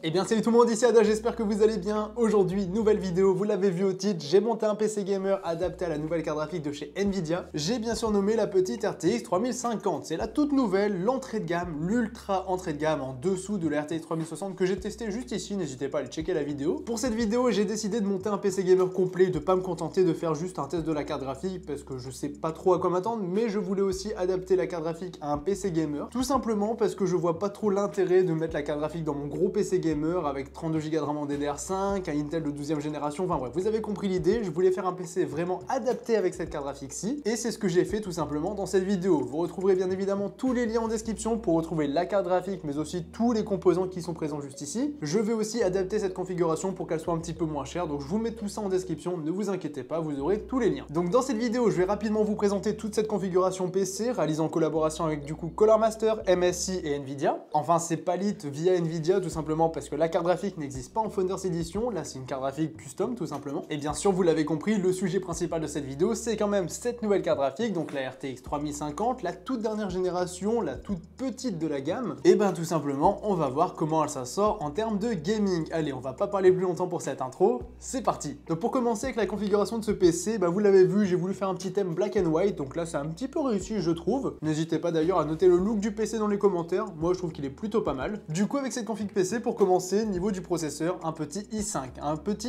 Eh bien salut tout le monde, ici Ada, j'espère que vous allez bien. Aujourd'hui, nouvelle vidéo, vous l'avez vu au titre, j'ai monté un PC gamer adapté à la nouvelle carte graphique de chez Nvidia. J'ai bien sûr nommé la petite RTX 3050, c'est la toute nouvelle, l'entrée de gamme, l'ultra entrée de gamme en dessous de la RTX 3060 que j'ai testé juste ici, n'hésitez pas à aller checker la vidéo. Pour cette vidéo, j'ai décidé de monter un PC gamer complet, de pas me contenter de faire juste un test de la carte graphique parce que je sais pas trop à quoi m'attendre, mais je voulais aussi adapter la carte graphique à un PC gamer, tout simplement parce que je vois pas trop l'intérêt de mettre la carte graphique dans mon gros PC gamer avec 32 Go de RAM en DDR5, un Intel de 12e génération, enfin bref, vous avez compris l'idée, je voulais faire un PC vraiment adapté avec cette carte graphique-ci, et c'est ce que j'ai fait tout simplement dans cette vidéo. Vous retrouverez bien évidemment tous les liens en description pour retrouver la carte graphique, mais aussi tous les composants qui sont présents juste ici. Je vais aussi adapter cette configuration pour qu'elle soit un petit peu moins chère, donc je vous mets tout ça en description, ne vous inquiétez pas, vous aurez tous les liens. Donc dans cette vidéo, je vais rapidement vous présenter toute cette configuration PC, réalisée en collaboration avec du coup Colormaster, MSI et Nvidia. Enfin, c'est pas lit via Nvidia tout simplement parce que la carte graphique n'existe pas en Founders Edition, là c'est une carte graphique custom tout simplement. Et bien sûr, vous l'avez compris, le sujet principal de cette vidéo, c'est quand même cette nouvelle carte graphique, donc la RTX 3050, la toute dernière génération, la toute petite de la gamme. Et ben tout simplement, on va voir comment elle sort en termes de gaming. Allez, on va pas parler plus longtemps pour cette intro, c'est parti. Donc pour commencer avec la configuration de ce PC, vous l'avez vu, j'ai voulu faire un petit thème black and white, donc là c'est un petit peu réussi je trouve. N'hésitez pas d'ailleurs à noter le look du PC dans les commentaires, moi je trouve qu'il est plutôt pas mal. Du coup avec cette config PC, pour commencer, niveau du processeur, un petit i5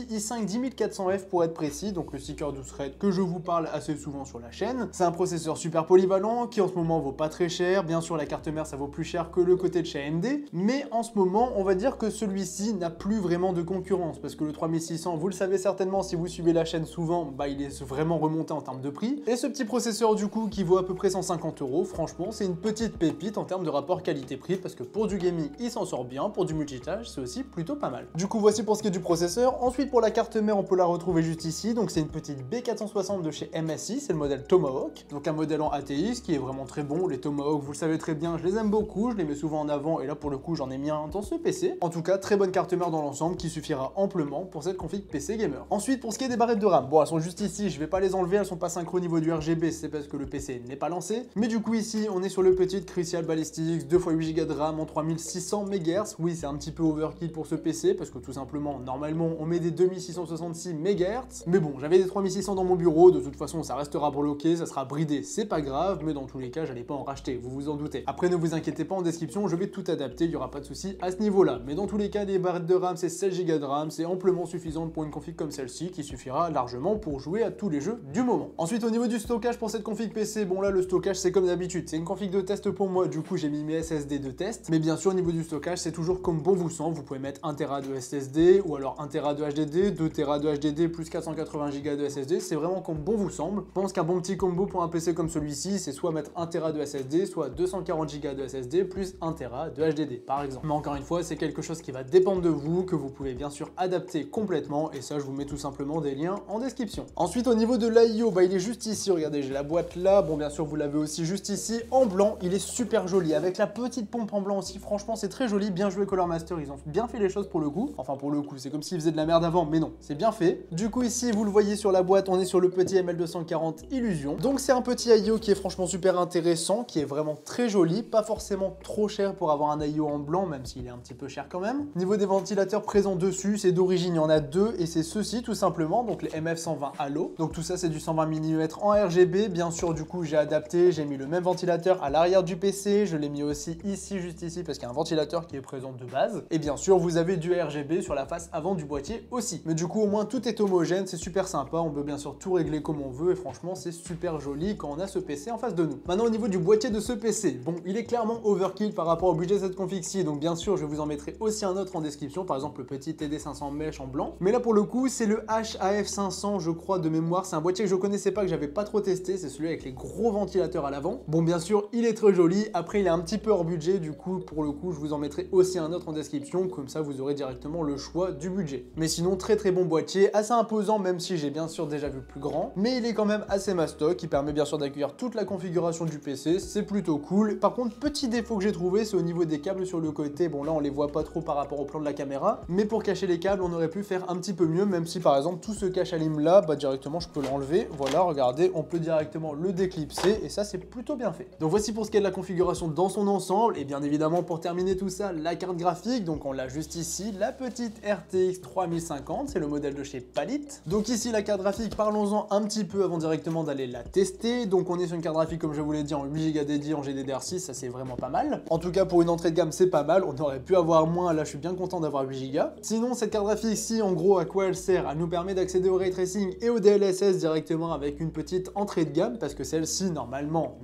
10400F pour être précis, donc le sticker de thread que je vous parle assez souvent sur la chaîne. C'est un processeur super polyvalent qui en ce moment vaut pas très cher, bien sûr la carte mère ça vaut plus cher que le côté de chez AMD, mais en ce moment on va dire que celui-ci n'a plus vraiment de concurrence, parce que le 3600, vous le savez certainement si vous suivez la chaîne souvent, il est vraiment remonté en termes de prix, et ce petit processeur du coup qui vaut à peu près 150 €, franchement c'est une petite pépite en termes de rapport qualité-prix, parce que pour du gaming il s'en sort bien, pour du multitâche c'est aussi plutôt pas mal. Du coup voici pour ce qui est du processeur. Ensuite pour la carte mère on peut la retrouver juste ici, donc c'est une petite B460 de chez MSI, c'est le modèle Tomahawk, donc un modèle en ATX qui est vraiment très bon. Les Tomahawk vous le savez très bien, je les aime beaucoup, je les mets souvent en avant et là pour le coup j'en ai mis un dans ce PC. En tout cas très bonne carte mère dans l'ensemble qui suffira amplement pour cette config PC gamer. Ensuite pour ce qui est des barrettes de RAM, bon elles sont juste ici, je vais pas les enlever, elles sont pas synchro au niveau du RGB, c'est parce que le PC n'est pas lancé, mais du coup ici on est sur le petit Crucial Ballistix 2x8 Go de RAM en 3600 MHz, oui c'est un petit peu overkill pour ce PC parce que tout simplement normalement on met des 2666 MHz, mais bon j'avais des 3600 dans mon bureau, de toute façon ça restera bloqué, ça sera bridé, c'est pas grave, mais dans tous les cas j'allais pas en racheter, vous vous en doutez. Après ne vous inquiétez pas, en description je vais tout adapter, il y aura pas de souci à ce niveau là, mais dans tous les cas les barrettes de RAM c'est 16 Go de RAM, c'est amplement suffisant pour une config comme celle-ci qui suffira largement pour jouer à tous les jeux du moment. Ensuite au niveau du stockage pour cette config PC, bon là le stockage c'est comme d'habitude, c'est une config de test pour moi, du coup j'ai mis mes SSD de test, mais bien sûr au niveau du stockage c'est toujours comme bon vous semble, vous pouvez mettre 1 Tera de SSD ou alors 1 Tera de HDD, 2 Tera de HDD plus 480 Go de SSD, c'est vraiment comme bon vous semble. Je pense qu'un bon petit combo pour un PC comme celui-ci, c'est soit mettre 1 Tera de SSD, soit 240 Go de SSD plus 1 Tera de HDD par exemple. Mais encore une fois, c'est quelque chose qui va dépendre de vous, que vous pouvez bien sûr adapter complètement, et ça je vous mets tout simplement des liens en description. Ensuite au niveau de l'IO, il est juste ici, regardez j'ai la boîte là, bon bien sûr vous l'avez aussi juste ici, en blanc, il est super joli, avec la petite pompe en blanc aussi, franchement c'est très joli, bien joué Colormaster, ils ont bien fait les choses pour le coup, enfin pour le coup c'est comme s'ils faisaient de la merde avant, mais non, c'est bien fait. Du coup ici vous le voyez sur la boîte, on est sur le petit ML240 Illusion, donc c'est un petit IO qui est franchement super intéressant, qui est vraiment très joli, pas forcément trop cher pour avoir un IO en blanc, même s'il est un petit peu cher quand même. Niveau des ventilateurs présents dessus, c'est d'origine, il y en a deux, et c'est ceux-ci tout simplement, donc les MF120 Halo, donc tout ça c'est du 120 mm en RGB, bien sûr du coup j'ai adapté, j'ai mis le même ventilateur à l'arrière du PC, je l'ai mis aussi ici, juste ici, parce qu'il y a un ventilateur qui est présent de base, et bien sûr vous avez du RGB sur la face avant du boîtier aussi, mais du coup au moins tout est homogène, c'est super sympa, on peut bien sûr tout régler comme on veut, et franchement c'est super joli quand on a ce PC en face de nous. Maintenant au niveau du boîtier de ce PC, bon il est clairement overkill par rapport au budget de cette config-ci, donc bien sûr je vous en mettrai aussi un autre en description, par exemple le petit TD500 Mesh en blanc, mais là pour le coup c'est le HAF500 je crois de mémoire, c'est un boîtier que je connaissais pas, que j'avais pas trop testé, c'est celui avec les gros ventilateurs à l'avant. Bon bien sûr il est très joli, après il est un petit peu hors budget, du coup pour le coup je vous en mettrai aussi un autre en description, comme ça vous aurez directement le choix du budget. Mais sinon très bon boîtier, assez imposant même si j'ai bien sûr déjà vu plus grand, mais il est quand même assez mastoc, qui permet bien sûr d'accueillir toute la configuration du PC, c'est plutôt cool. Par contre petit défaut que j'ai trouvé, c'est au niveau des câbles sur le côté, bon là on les voit pas trop par rapport au plan de la caméra, mais pour cacher les câbles on aurait pu faire un petit peu mieux, même si par exemple tout ce cache à lime là, directement je peux l'enlever, voilà regardez, on peut directement le déclipser, et ça c'est plutôt bien fait. Donc voici pour ce qui est de la configuration dans son ensemble, et bien évidemment pour terminer tout ça, la carte graphique, donc on l'a juste ici, la petite RTX 3050, c'est le modèle de chez Palit. Donc ici la carte graphique, parlons-en un petit peu avant directement d'aller la tester. Donc on est sur une carte graphique comme je vous l'ai dit en 8 Go dédié en GDDR6, ça c'est vraiment pas mal. En tout cas pour une entrée de gamme c'est pas mal, on aurait pu avoir moins, là je suis bien content d'avoir 8 Go. Sinon cette carte graphique ici en gros à quoi elle sert? Elle nous permet d'accéder au ray tracing et au DLSS directement avec une petite entrée de gamme parce que celle-ci normalement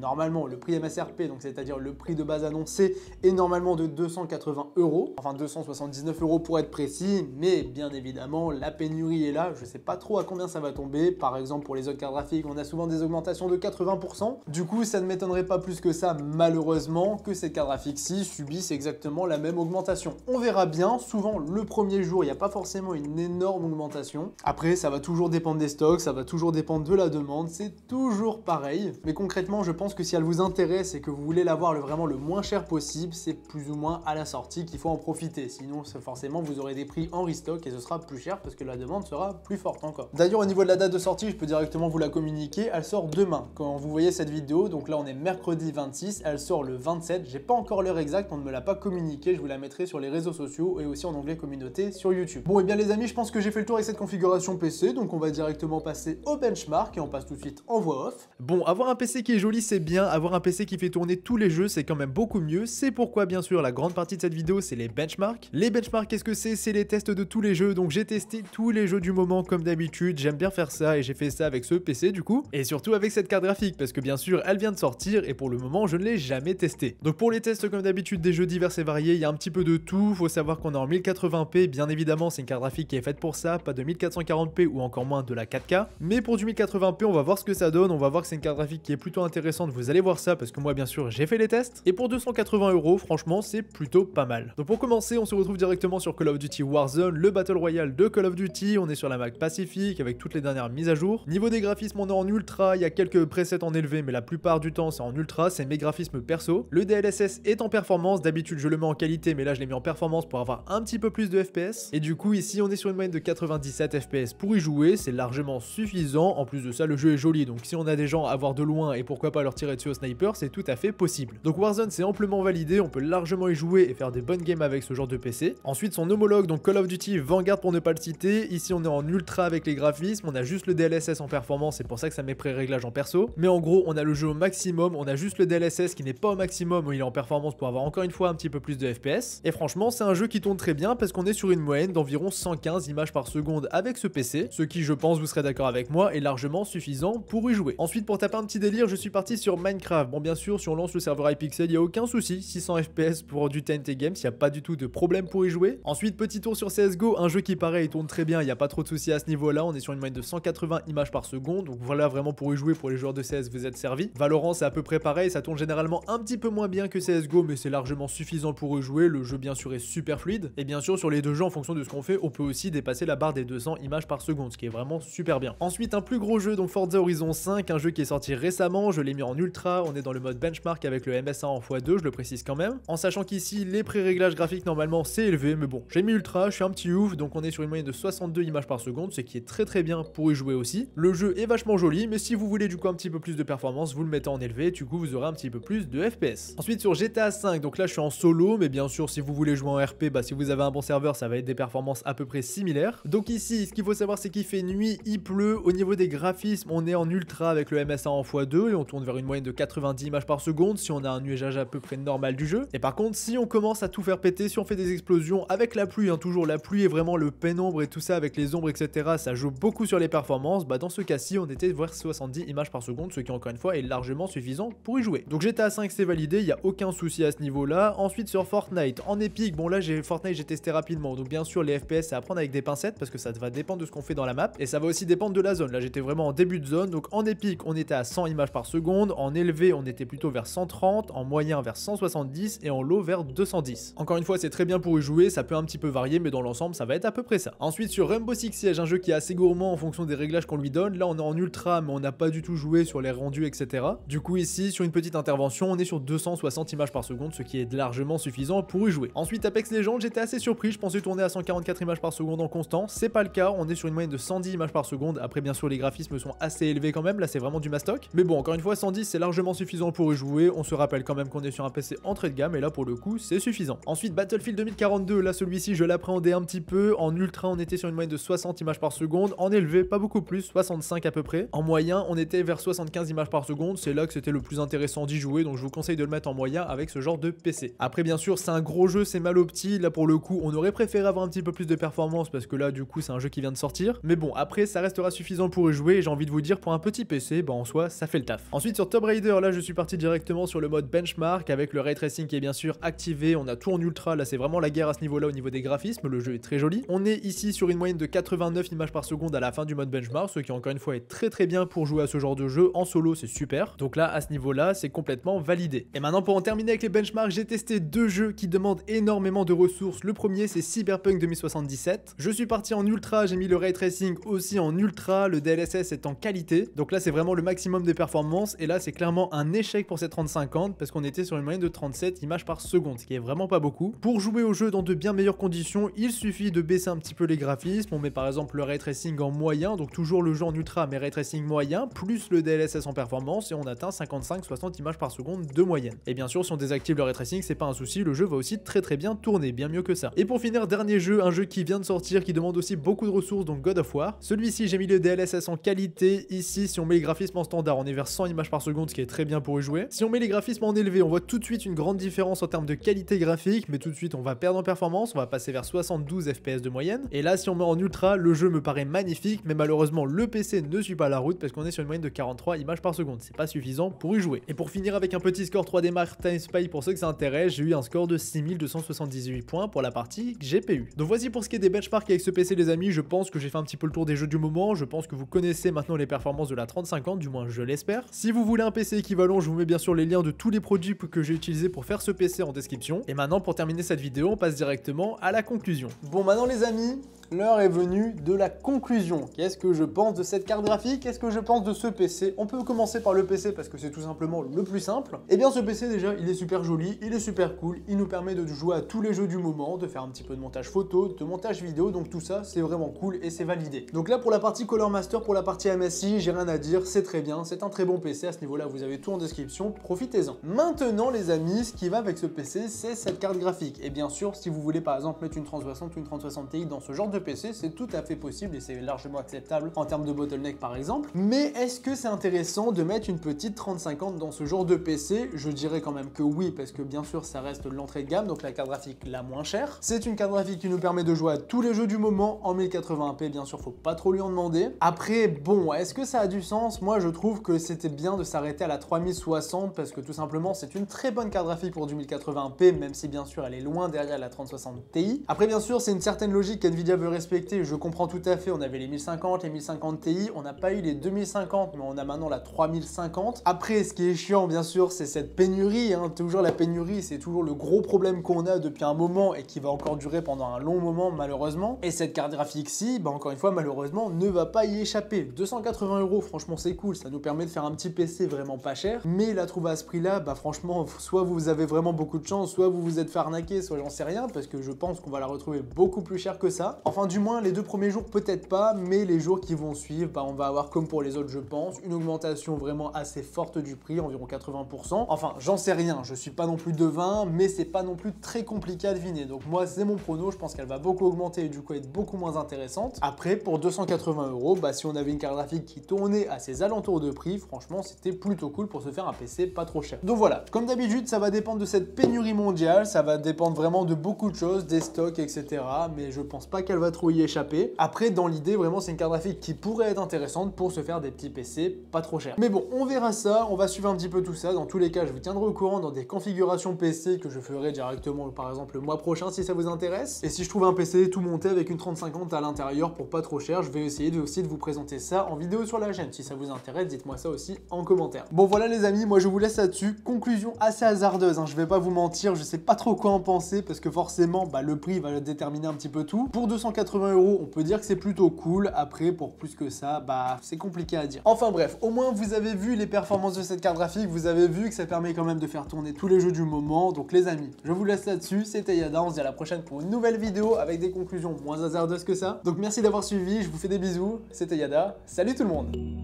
le prix MSRP, donc c'est-à-dire le prix de base annoncé est normalement de 280 €, enfin 279 € pour être précis, mais bien évidemment la pénurie est là, je sais pas trop à combien ça va tomber. Par exemple pour les autres cartes graphiques on a souvent des augmentations de 80%, du coup ça ne m'étonnerait pas plus que ça malheureusement que cette carte graphique-ci subisse exactement la même augmentation. On verra bien, souvent le premier jour il n'y a pas forcément une énorme augmentation, après ça va toujours dépendre des stocks, ça va toujours dépendre de la demande, c'est toujours pareil, mais concrètement je pense que si elle vous intéresse et que vous voulez l'avoir vraiment le moins cher possible, c'est plus ou moins à la sortie qu'il faut en profiter, sinon forcément vous aurez des prix en restock et ce sera plus cher parce que la demande sera plus forte encore. D'ailleurs au niveau de la date de sortie, je peux directement vous la communiquer, elle sort demain quand vous voyez cette vidéo, donc là on est mercredi 26, elle sort le 27, j'ai pas encore l'heure exacte, on ne me l'a pas communiqué, je vous la mettrai sur les réseaux sociaux et aussi en onglet communauté sur YouTube. Bon et bien les amis, je pense que j'ai fait le tour avec cette configuration PC, donc on va directement passer au benchmark et on passe tout de suite en voix off. Bon, avoir un PC qui est joli c'est bien, avoir un PC qui fait tourner tous les jeux c'est quand même beaucoup mieux, c'est pourquoi bien sûr la grande partie de cette vidéo c'est les benchmarks. Les benchmarks qu'est-ce que c'est? C'est les tests de tous les jeux, donc j'ai testé tous les jeux du moment comme d'habitude, j'aime bien faire ça et j'ai fait ça avec ce PC du coup, et surtout avec cette carte graphique parce que bien sûr elle vient de sortir et pour le moment je ne l'ai jamais testé. Donc pour les tests comme d'habitude des jeux divers et variés, il y a un petit peu de tout, faut savoir qu'on est en 1080p, bien évidemment c'est une carte graphique qui est faite pour ça, pas de 1440p ou encore moins de la 4K, mais pour du 1080p on va voir ce que ça donne, on va voir que c'est une carte graphique qui est plutôt intéressante, vous allez voir ça parce que moi bien sûr j'ai fait les tests, et pour 280 € franchement c'est plutôt pas mal. Donc pour commencer on se retrouve directement sur Call of Duty Warzone, le Battle Royale de Call of Duty, on est sur la map Pacifique avec toutes les dernières mises à jour. Niveau des graphismes on est en ultra, il y a quelques presets en élevé mais la plupart du temps c'est en ultra, c'est mes graphismes perso. Le DLSS est en performance, d'habitude je le mets en qualité mais là je l'ai mis en performance pour avoir un petit peu plus de FPS, et du coup ici on est sur une moyenne de 97 FPS pour y jouer, c'est largement suffisant. En plus de ça le jeu est joli, donc si on a des gens à voir de loin et pourquoi pas leur tirer dessus au sniper, c'est tout à fait possible. Donc Warzone c'est amplement validé, on peut largement y jouer et faire des bonnes games avec ce genre de PC. Ensuite son homologue, donc Call of Duty Vanguard pour ne pas le citer, ici on est en ultra avec les graphismes, on a juste le DLSS en performance, c'est pour ça que ça met pré-réglage en perso, mais en gros on a le jeu au maximum, on a juste le DLSS qui n'est pas au maximum, où il est en performance pour avoir encore une fois un petit peu plus de FPS, et franchement c'est un jeu qui tourne très bien parce qu'on est sur une moyenne d'environ 115 images par seconde avec ce PC, ce qui je pense vous serez d'accord avec moi est largement suffisant pour y jouer. Ensuite pour taper un petit délire, je suis parti sur Minecraft. Bon bien sûr si on lance le serveur iPixel, il n'y a aucun souci, 600 FPS pour du TNT Games, il n'y a pas du tout de problème pour y jouer. Ensuite petit tour sur CSGO, un jeu qui pareil tourne très bien, il n'y a pas trop de soucis à ce niveau là, on est sur une moyenne de 180 images par seconde, donc voilà vraiment pour y jouer, pour les joueurs de CS vous êtes servis. Valorant c'est à peu près pareil, ça tourne généralement un petit peu moins bien que CSGO mais c'est largement suffisant pour y jouer, le jeu bien sûr est super fluide, et bien sûr sur les deux jeux en fonction de ce qu'on fait on peut aussi dépasser la barre des 200 images par seconde, ce qui est vraiment super bien. Ensuite un plus gros jeu, donc Forza Horizon 5, un jeu qui est sorti récemment, je l'ai mis en ultra, on est dans le mode benchmark avec le MSA en x2, je le précise quand même, en sachant qu'ici les pré-réglages graphiques normalement c'est élevé, mais bon j'ai mis ultra, je suis un petit ouf, donc on est sur une moyenne de 62 images par seconde, ce qui est très bien pour y jouer aussi. Le jeu est vachement joli, mais si vous voulez du coup un petit peu plus de performance, vous le mettez en élevé, du coup vous aurez un petit peu plus de FPS. Ensuite sur GTA 5, donc là je suis en solo, mais bien sûr si vous voulez jouer en RP, bah si vous avez un bon serveur ça va être des performances à peu près similaires. Donc ici ce qu'il faut savoir c'est qu'il fait nuit, il pleut, au niveau des graphismes on est en ultra avec le MSA en x2 et on tourne vers une moyenne de 90 images par seconde si on a un nuageage à peu près normal du jeu. Et par contre si on commence à tout faire péter, si on fait des explosions avec la pluie, hein, toujours la pluie est vraiment le pénombre et tout ça avec les ombres etc, ça joue beaucoup sur les performances, bah dans ce cas-ci on était vers 70 images par seconde, ce qui encore une fois est largement suffisant pour y jouer. Donc GTA 5 c'est validé, il n'y a aucun souci à ce niveau là. Ensuite sur Fortnite, en épique, bon là Fortnite j'ai testé rapidement, donc bien sûr les FPS c'est à prendre avec des pincettes parce que ça va dépendre de ce qu'on fait dans la map et ça va aussi dépendre de la zone. Là j'étais vraiment en début de zone, donc en épique on était à 100 images par seconde, en élevé on était plutôt vers 130, en moyen vers 170 et en low vers 210. Encore une fois c'est très bien pour y jouer, ça peut un petit peu varier mais dans l'ensemble ça va être à peu près ça. Ensuite sur Rainbow Six Siege, un jeu qui est assez gourmand en fonction des réglages qu'on lui donne, là on est en ultra mais on n'a pas du tout joué sur les rendus etc. Du coup ici sur une petite intervention on est sur 260 images par seconde, ce qui est largement suffisant pour y jouer. Ensuite Apex Legends, j'étais assez surpris, je pensais tourner à 144 images par seconde en constant, c'est pas le cas, on est sur une moyenne de 110 images par seconde. Après bien sûr les graphismes sont assez élevés quand même, là c'est vraiment du mastoc, mais bon encore une fois 110 c'est largement suffisant pour y jouer. On se rappelle quand même qu'on est sur un PC entrée de gamme et là pour le coup c'est suffisant. Ensuite Battlefield Battlefield 2042, là celui-ci je l'appréhendais un petit peu. En ultra on était sur une moyenne de 60 images par seconde. En élevé pas beaucoup plus, 65 à peu près. En moyen on était vers 75 images par seconde. C'est là que c'était le plus intéressant d'y jouer, donc je vous conseille de le mettre en moyen avec ce genre de PC. Après bien sûr c'est un gros jeu, c'est mal opti. Là pour le coup on aurait préféré avoir un petit peu plus de performance parce que là du coup c'est un jeu qui vient de sortir. Mais bon après ça restera suffisant pour y jouer et j'ai envie de vous dire pour un petit PC, bah en soi ça fait le taf. Ensuite sur Tomb Raider, là je suis parti directement sur le mode benchmark avec le ray tracing qui est bien sûr activé. On a tout en ultra, là c'est vraiment la guerre à ce niveau là au niveau des graphismes, le jeu est très joli. On est ici sur une moyenne de 89 images par seconde à la fin du mode benchmark, ce qui encore une fois est très bien pour jouer à ce genre de jeu. En solo c'est super, donc là à ce niveau là c'est complètement validé. Et maintenant pour en terminer avec les benchmarks, j'ai testé deux jeux qui demandent énormément de ressources. Le premier c'est Cyberpunk 2077. Je suis parti en ultra, j'ai mis le ray tracing aussi en ultra, le DLSS est en qualité, donc là c'est vraiment le maximum des performances et là c'est clairement un échec pour cette 3050 parce qu'on était sur une moyenne de 37 images par seconde, ce qui est vraiment pas beaucoup. Pour jouer au jeu dans de bien meilleures conditions, il suffit de baisser un petit peu les graphismes. On met par exemple le ray tracing en moyen, donc toujours le jeu en ultra mais ray tracing moyen, plus le DLSS en performance et on atteint 55-60 images par seconde de moyenne. Et bien sûr si on désactive le ray tracing c'est pas un souci, le jeu va aussi très bien tourner, bien mieux que ça. Et pour finir, dernier jeu, un jeu qui vient de sortir, qui demande aussi beaucoup de ressources, donc God of War. Celui-ci j'ai mis le DLSS en qualité. Ici si on met les graphismes en standard on est vers 100 images par seconde, ce qui est très bien pour y jouer. Si on met les graphismes en élevé on voit tout de suite une grande différence en termes de qualité graphique, mais tout de suite on va perdre en performance, on va passer vers 72 FPS de moyenne. Et là si on met en ultra, le jeu me paraît magnifique, mais malheureusement le PC ne suit pas la route parce qu'on est sur une moyenne de 43 images par seconde, c'est pas suffisant pour y jouer. Et pour finir avec un petit score 3D Mark Time Spy pour ceux que ça intéresse, j'ai eu un score de 6278 points pour la partie GPU. Donc voici pour ce qui est des benchmarks avec ce PC les amis, je pense que j'ai fait un petit peu le tour des jeux du moment, je pense que vous connaissez maintenant les performances de la 3050, du moins je l'espère. Si vous voulez un PC équivalent, je vous mets bien sûr les liens de tous les produits que j'ai utilisés pour faire ce PC en description. Et maintenant pour terminer cette vidéo, on passe directement à la conclusion. Bon maintenant les amis, l'heure est venue de la conclusion. Qu'est-ce que je pense de cette carte graphique? Qu'est-ce que je pense de ce PC? On peut commencer par le PC parce que c'est tout simplement le plus simple. Et bien ce PC déjà, il est super joli, il est super cool, il nous permet de jouer à tous les jeux du moment, de faire un petit peu de montage photo, de montage vidéo, donc tout ça c'est vraiment cool et c'est validé. Donc là pour la partie Color Master, pour la partie MSI, j'ai rien à dire, c'est très bien, c'est un très bon PC, à ce niveau là vous avez tout en description, profitez-en. Maintenant les amis, ce qui va avec ce PC, c'est cette carte graphique. Et bien sûr, si vous voulez par exemple mettre une 3060 ou une 3060 Ti dans ce genre de PC, c'est tout à fait possible et c'est largement acceptable en termes de bottleneck par exemple. Mais est-ce que c'est intéressant de mettre une petite 3050 dans ce genre de PC? Je dirais quand même que oui, parce que bien sûr ça reste l'entrée de gamme, donc la carte graphique la moins chère. C'est une carte graphique qui nous permet de jouer à tous les jeux du moment en 1080p, bien sûr faut pas trop lui en demander. Après bon, est-ce que ça a du sens? Moi je trouve que c'était bien de s'arrêter à la 3060 parce que tout simplement c'est une très bonne carte graphique pour du 1080p, même si bien sûr elle est loin derrière la 3060 Ti. Après bien sûr c'est une certaine logique qu'NVIDIA veut respecter, je comprends tout à fait, on avait les 1050, les 1050 Ti, on n'a pas eu les 2050 mais on a maintenant la 3050. Après ce qui est chiant bien sûr c'est cette pénurie, hein. Toujours la pénurie, c'est toujours le gros problème qu'on a depuis un moment et qui va encore durer pendant un long moment malheureusement. Et cette carte graphique-ci, bah encore une fois malheureusement ne va pas y échapper. 280 € franchement c'est cool, ça nous permet de faire un petit PC vraiment pas cher, mais la trouver à ce prix-là, bah franchement soit vous avez vraiment beaucoup de chance, soit vous vous êtes fait arnaquer, soit j'en sais rien, parce que je pense qu'on va la retrouver beaucoup plus cher que ça. Enfin du moins les 2 premiers jours peut-être pas, mais les jours qui vont suivre, bah on va avoir comme pour les autres je pense, une augmentation vraiment assez forte du prix, environ 80%. Enfin j'en sais rien, je suis pas non plus devin, mais c'est pas non plus très compliqué à deviner. Donc moi c'est mon prono, je pense qu'elle va beaucoup augmenter et du coup être beaucoup moins intéressante. Après pour 280 €, bah si on avait une carte graphique qui tournait à ces alentours de prix, franchement c'était plutôt cool pour se faire un PC pas trop cher. Donc voilà, comme d'habitude ça va dépendre de cette pénurie mondiale, ça va dépendre vraiment de beaucoup de choses, des stocks etc. Mais je pense pas qu'elle va trop y échapper. Après dans l'idée vraiment c'est une carte graphique qui pourrait être intéressante pour se faire des petits PC pas trop chers. Mais bon on verra ça, on va suivre un petit peu tout ça. Dans tous les cas je vous tiendrai au courant dans des configurations PC que je ferai directement par exemple le mois prochain si ça vous intéresse. Et si je trouve un PC tout monté avec une 3050 à l'intérieur pour pas trop cher, je vais essayer aussi de vous présenter ça en vidéo sur la chaîne. Si ça vous intéresse, dites-moi ça aussi en commentaire. Bon voilà les amis, moi je vous laisse là-dessus. Conclusion assez hasardeuse, hein. Je vais pas vous mentir, je sais pas trop quoi en penser parce que forcément bah, le prix va déterminer un petit peu tout. Pour 280 €, on peut dire que c'est plutôt cool. Après pour plus que ça, bah c'est compliqué à dire. Enfin bref, au moins vous avez vu les performances de cette carte graphique, vous avez vu que ça permet quand même de faire tourner tous les jeux du moment. Donc les amis, je vous laisse là-dessus, c'était Yada, on se dit à la prochaine pour une nouvelle vidéo avec des conclusions moins hasardeuses que ça. Donc merci d'avoir suivi, je vous fais des bisous, c'était Yada, salut tout le monde.